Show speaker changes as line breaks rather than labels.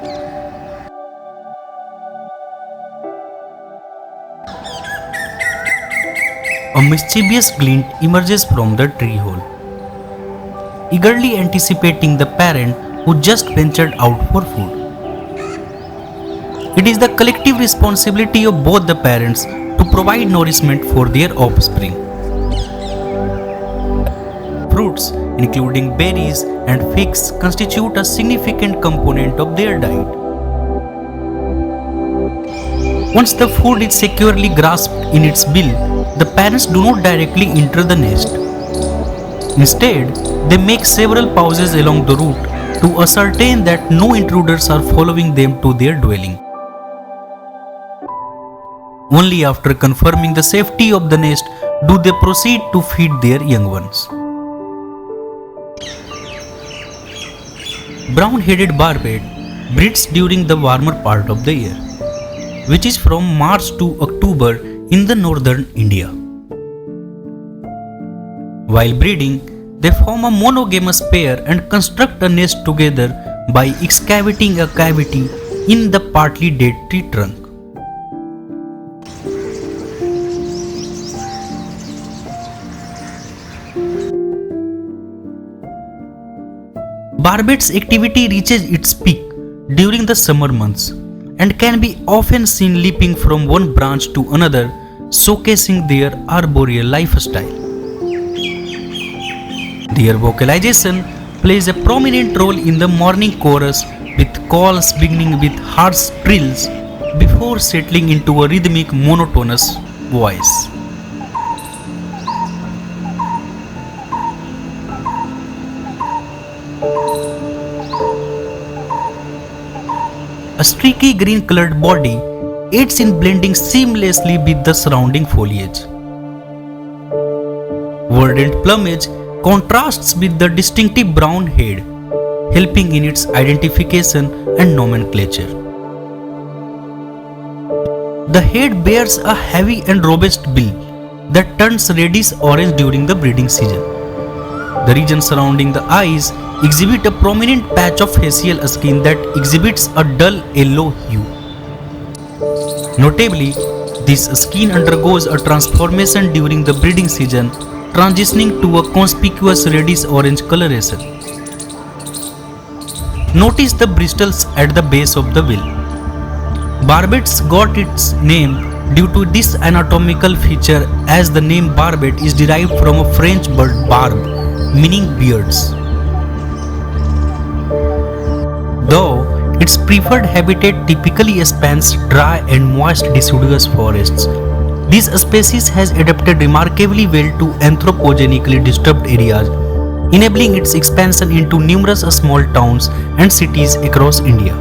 A mischievous glint emerges from the tree hole, eagerly anticipating the parent who just ventured out for food. It is the collective responsibility of both the parents to provide nourishment for their offspring. Fruits, including berries and figs, constitute a significant component of their diet. Once the food is securely grasped in its bill, the parents do not directly enter the nest. Instead, they make several pauses along the route to ascertain that no intruders are following them to their dwelling. Only after confirming the safety of the nest do they proceed to feed their young ones. Brown-headed barbet breeds during the warmer part of the year, which is from March to October in the northern India. While breeding, they form a monogamous pair and construct a nest together by excavating a cavity in the partly dead tree trunk. Barbet's activity reaches its peak during the summer months and can be often seen leaping from one branch to another, showcasing their arboreal lifestyle. Their vocalization plays a prominent role in the morning chorus, with calls beginning with harsh trills before settling into a rhythmic monotonous voice. A streaky green colored body aids in blending seamlessly with the surrounding foliage. Verdant plumage contrasts with the distinctive brown head, helping in its identification and nomenclature. The head bears a heavy and robust bill that turns reddish orange during the breeding season. The region surrounding the eyes exhibit a prominent patch of facial skin that exhibits a dull yellow hue. Notably, this skin undergoes a transformation during the breeding season, transitioning to a conspicuous reddish-orange coloration. Notice the bristles at the base of the bill. Barbets got its name due to this anatomical feature, as the name barbet is derived from a French word barbe, meaning beards. Though its preferred habitat typically spans dry and moist deciduous forests, this species has adapted remarkably well to anthropogenically disturbed areas, enabling its expansion into numerous small towns and cities across India.